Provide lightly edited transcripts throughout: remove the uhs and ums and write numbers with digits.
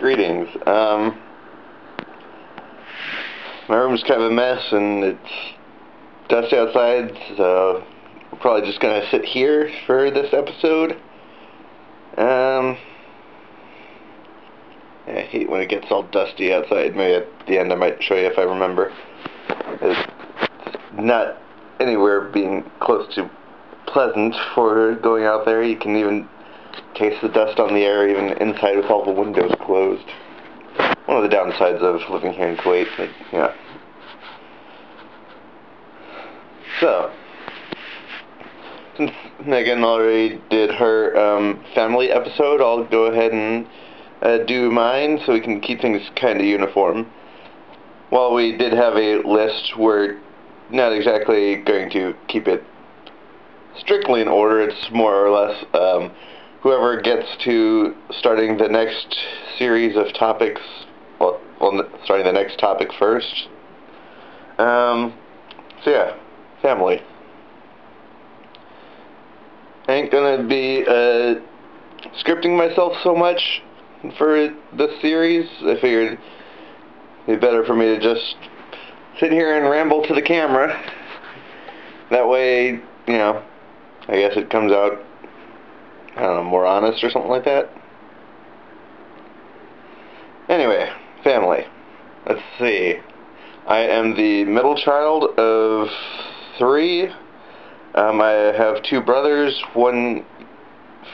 Greetings. My room's kind of a mess and it's dusty outside, so we're probably just gonna sit here for this episode. I hate when it gets all dusty outside. Maybe at the end I might show you if I remember. It's not anywhere being close to pleasant for going out there. You can even taste the dust on the air even inside with all the windows closed. One of the downsides of living here in Kuwait, but, yeah. So, since Megan already did her family episode, I'll go ahead and do mine so we can keep things kind of uniform. While we did have a list, we're not exactly going to keep it strictly in order. It's more or less whoever gets to starting the next series of topics, well, starting the next topic first. So yeah, family. I ain't gonna be scripting myself so much for this series. I figured it'd be better for me to just sit here and ramble to the camera. That way, you know, I guess it comes out, I don't know, more honest or something like that. Anyway, family. Let's see. I am the middle child of 3. I have 2 brothers, one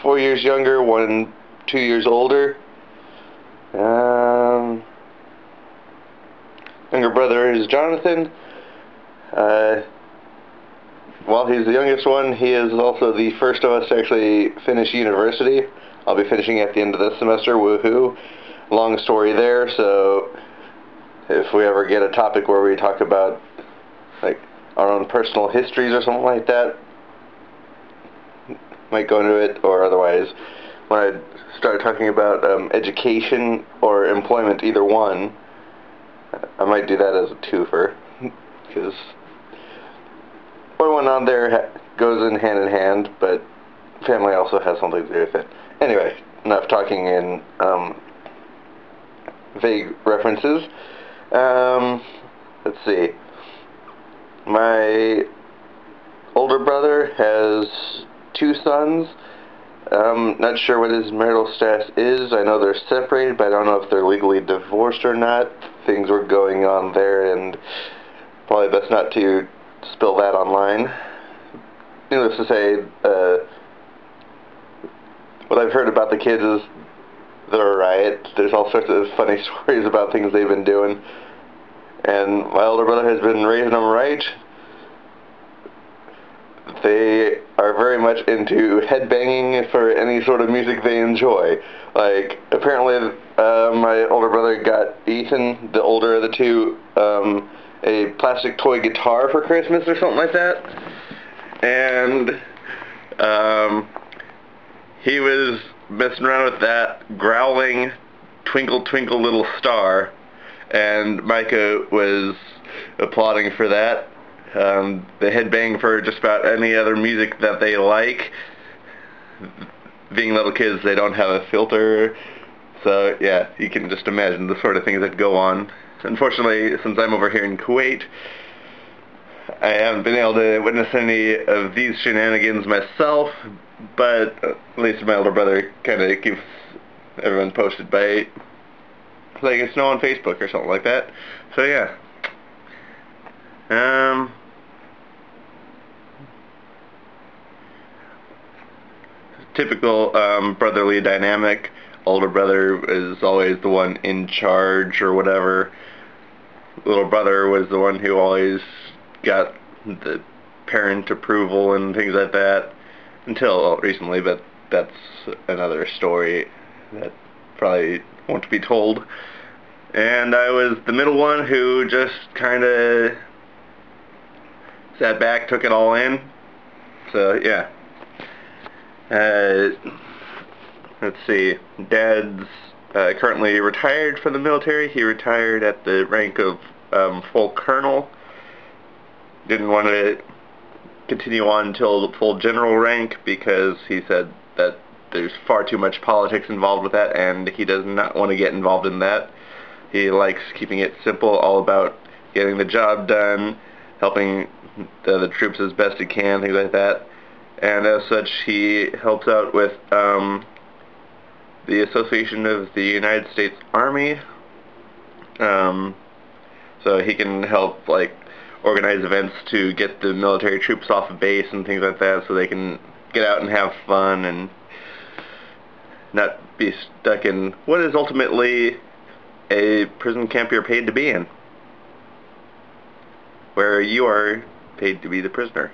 4 years younger, one 2 years older. Younger brother is Jonathan. While he's the youngest one, he is also the first of us to actually finish university. I'll be finishing at the end of this semester, woohoo. Long story there, so if we ever get a topic where we talk about like our own personal histories or something like that, might go into it, or otherwise when I start talking about education or employment, either one, I might do that as a twofer, because one on there goes in hand, but family also has something to do with it. Anyway, enough talking in vague references. Let's see. My older brother has 2 sons. Not sure what his marital status is. I know they're separated, but I don't know if they're legally divorced or not. Things were going on there, and probably best not to spill that online. Needless to say, what I've heard about the kids is they're a riot. There's all sorts of funny stories about things they've been doing. And my older brother has been raising them right. They are very much into headbanging for any sort of music they enjoy. Like, apparently, my older brother got Ethan, the older of the 2, a plastic toy guitar for Christmas or something like that. And he was messing around with that, growling "Twinkle Twinkle Little Star," and Micah was applauding for that. They headbang for just about any other music that they like. Being little kids, they don't have a filter, so yeah, you can just imagine the sort of things that go on. Unfortunately, since I'm over here in Kuwait, I haven't been able to witness any of these shenanigans myself, but at least my older brother kind of keeps everyone posted by letting us know on Facebook or something like that. So yeah. Typical brotherly dynamic. Older brother is always the one in charge or whatever. Little brother was the one who always got the parent approval and things like that, until recently, but that's another story that probably won't be told. And I was the middle one who just kind of sat back, took it all in. So yeah. Let's see. Dad's currently retired from the military. He retired at the rank of full colonel. Didn't want to continue on until the full general rank because he said that there's far too much politics involved with that, and he does not want to get involved in that. He likes keeping it simple, all about getting the job done, helping the troops as best he can, things like that. And as such, he helps out with the Association of the United States Army. So he can help, like, organize events to get the military troops off of base and things like that, so they can get out and have fun and not be stuck in what is ultimately a prison camp you're paid to be in, where you are paid to be the prisoner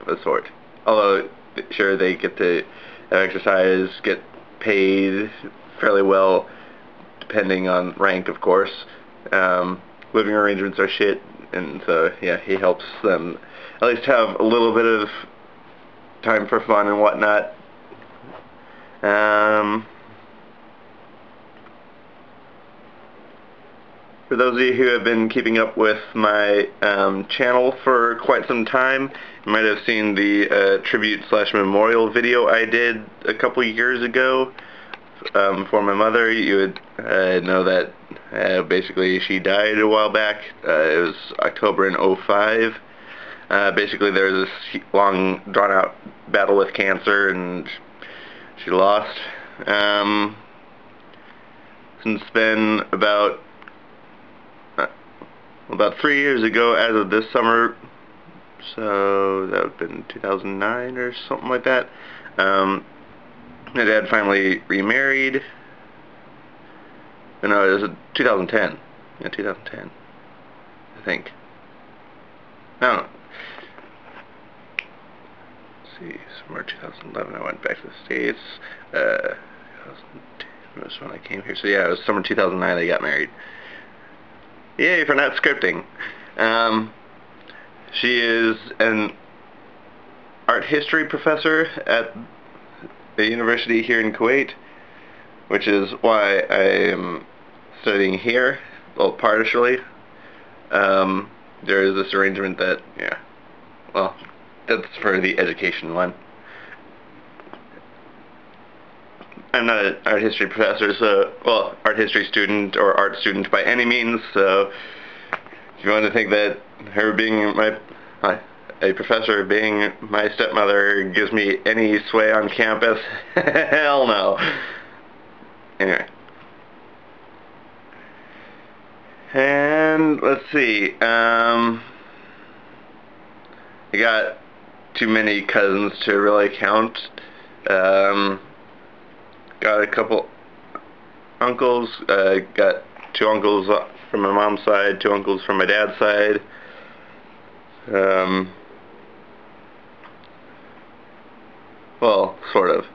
of a sort. Although, sure, they get to exercise, get paid fairly well, depending on rank, of course. Living arrangements are shit, and so, yeah, he helps them at least have a little bit of time for fun and whatnot. For those of you who have been keeping up with my channel for quite some time, you might have seen the tribute/memorial video I did a couple years ago for my mother. You would know that basically she died a while back. It was October in '05. Basically there was this long drawn-out battle with cancer, and she lost. Since then, about 3 years ago, as of this summer, so that would have been 2009 or something like that, my dad finally remarried. No, it was 2010. Yeah, 2010, I think. I don't know. Let's see, somewhere 2011 I went back to the States. 2010 was when I came here. So yeah, it was summer 2009 they got married. Yay for not scripting. She is an art history professor at the university here in Kuwait, which is why I am studying here, well, partially. There is this arrangement that, yeah, well, that's for the education one. I'm not an art history professor, so, well, art history student or art student by any means, so if you want to think that her being a professor being my stepmother gives me any sway on campus, hell no. Anyway. And let's see, I got too many cousins to really count. Got a couple uncles, got 2 uncles from my mom's side, 2 uncles from my dad's side. Well, sort of.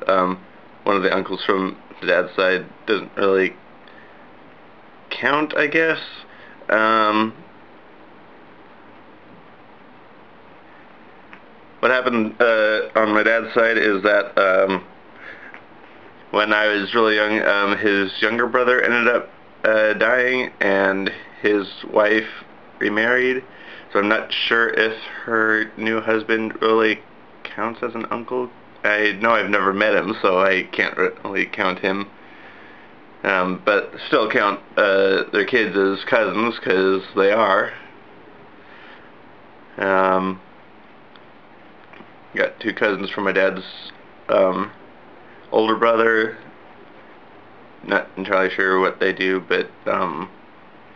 One of the uncles from the dad's side doesn't really count, I guess. What happened on my dad's side is that when I was really young, his younger brother ended up dying, and his wife remarried, so I'm not sure if her new husband really counts as an uncle. I know I've never met him, so I can't really count him, but still count their kids as cousins, because they are. Got 2 cousins from my dad's older brother. Not entirely sure what they do, but the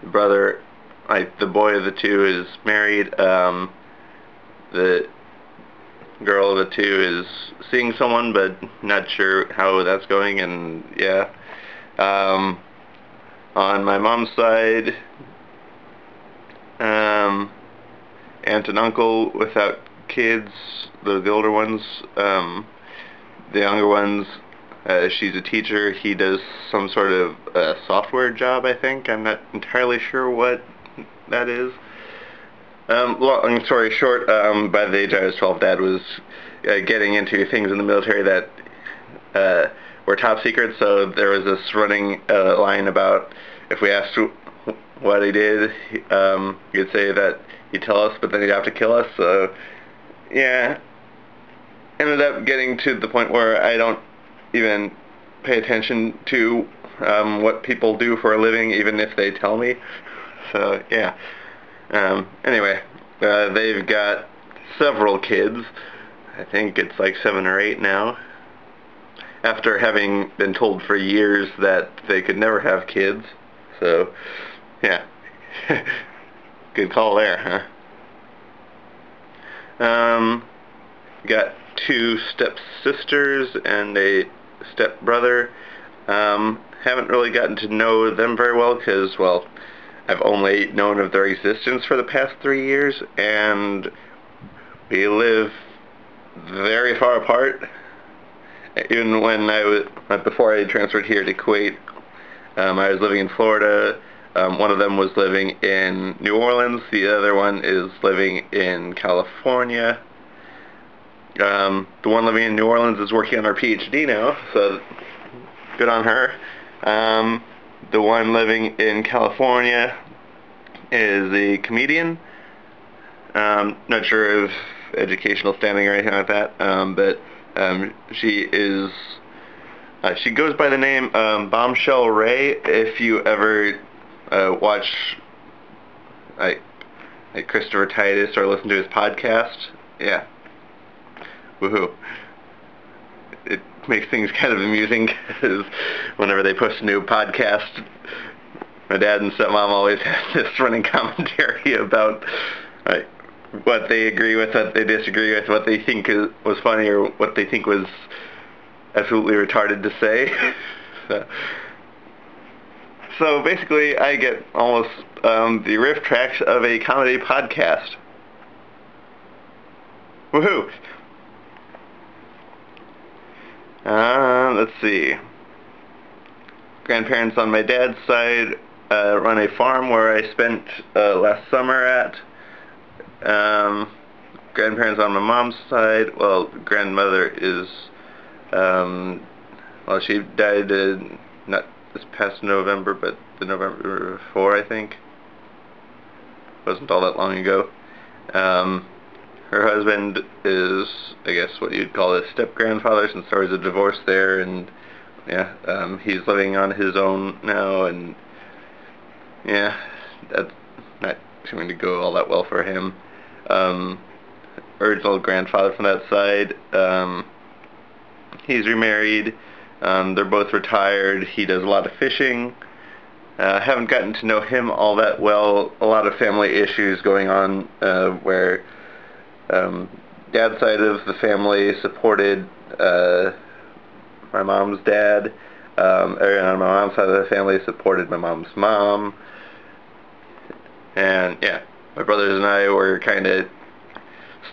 brother, the boy of the 2 is married. The girl of the 2 is seeing someone, but not sure how that's going, and yeah. On my mom's side, aunt and uncle without kids, the older ones. The younger ones, she's a teacher. He does some sort of software job, I think. I'm not entirely sure what that is. Long story short, by the age I was 12, Dad was getting into things in the military that were top secret, so there was this running line about if we asked what he did, he'd say that he'd tell us, but then he'd have to kill us, so yeah. Ended up getting to the point where I don't even pay attention to what people do for a living, even if they tell me. So, yeah. Anyway, they've got several kids. I think it's like 7 or 8 now. After having been told for years that they could never have kids. So, yeah. Good call there, huh? Got 2 step-sisters and a step-brother. Haven't really gotten to know them very well because, well, I've only known of their existence for the past 3 years, and we live very far apart. Even when before I transferred here to Kuwait, I was living in Florida. One of them was living in New Orleans. The other one is living in California. The one living in New Orleans is working on her PhD now, so good on her. The one living in California is a comedian. Not sure of educational standing or anything like that, but she goes by the name Bombshell Ray. If you ever watch like Christopher Titus or listen to his podcast, yeah, woohoo. It makes things kind of amusing because whenever they post a new podcast, my dad and stepmom always have this running commentary about what they agree with, what they disagree with, what they think was funny, or what they think was absolutely retarded to say. So basically, I get almost the riff tracks of a comedy podcast. Woohoo! Let's see. Grandparents on my dad's side run a farm where I spent last summer at. Grandparents on my mom's side, well, grandmother is, well, she died not this past November, but the November before, I think. Wasn't all that long ago. Her husband is, I guess, what you'd call a step-grandfather, since there was a divorce there, and yeah, he's living on his own now, and yeah, that's not going to go all that well for him. Original grandfather from that side, he's remarried. They're both retired. He does a lot of fishing. Haven't gotten to know him all that well. A lot of family issues going on where dad's side of the family supported my mom's dad, and on my mom's side of the family supported my mom's mom. And yeah, my brothers and I were kind of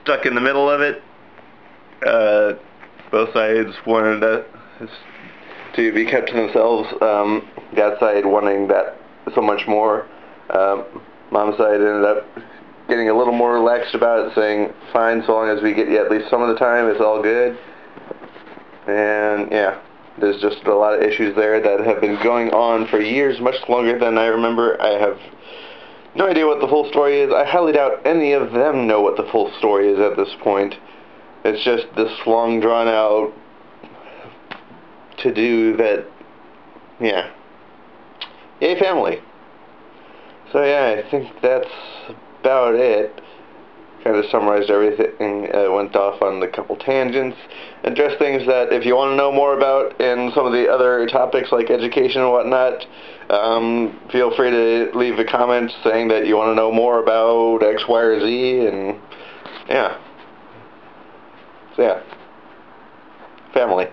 stuck in the middle of it. Both sides wanted to be kept to themselves. Dad's side wanting that so much more. Mom's side ended up getting a little more relaxed about it, saying, fine, so long as we get you at least some of the time, it's all good. And yeah, there's just a lot of issues there that have been going on for years, much longer than I remember. I have no idea what the full story is. I highly doubt any of them know what the full story is at this point. It's just this long drawn out to-do that, yeah. Yay, family. So yeah, I think that's about it. Kind of summarized everything, went off on a couple tangents, addressed things that if you want to know more about in some of the other topics like education and whatnot, feel free to leave a comment saying that you want to know more about X, Y, or Z, and yeah. So yeah. Family.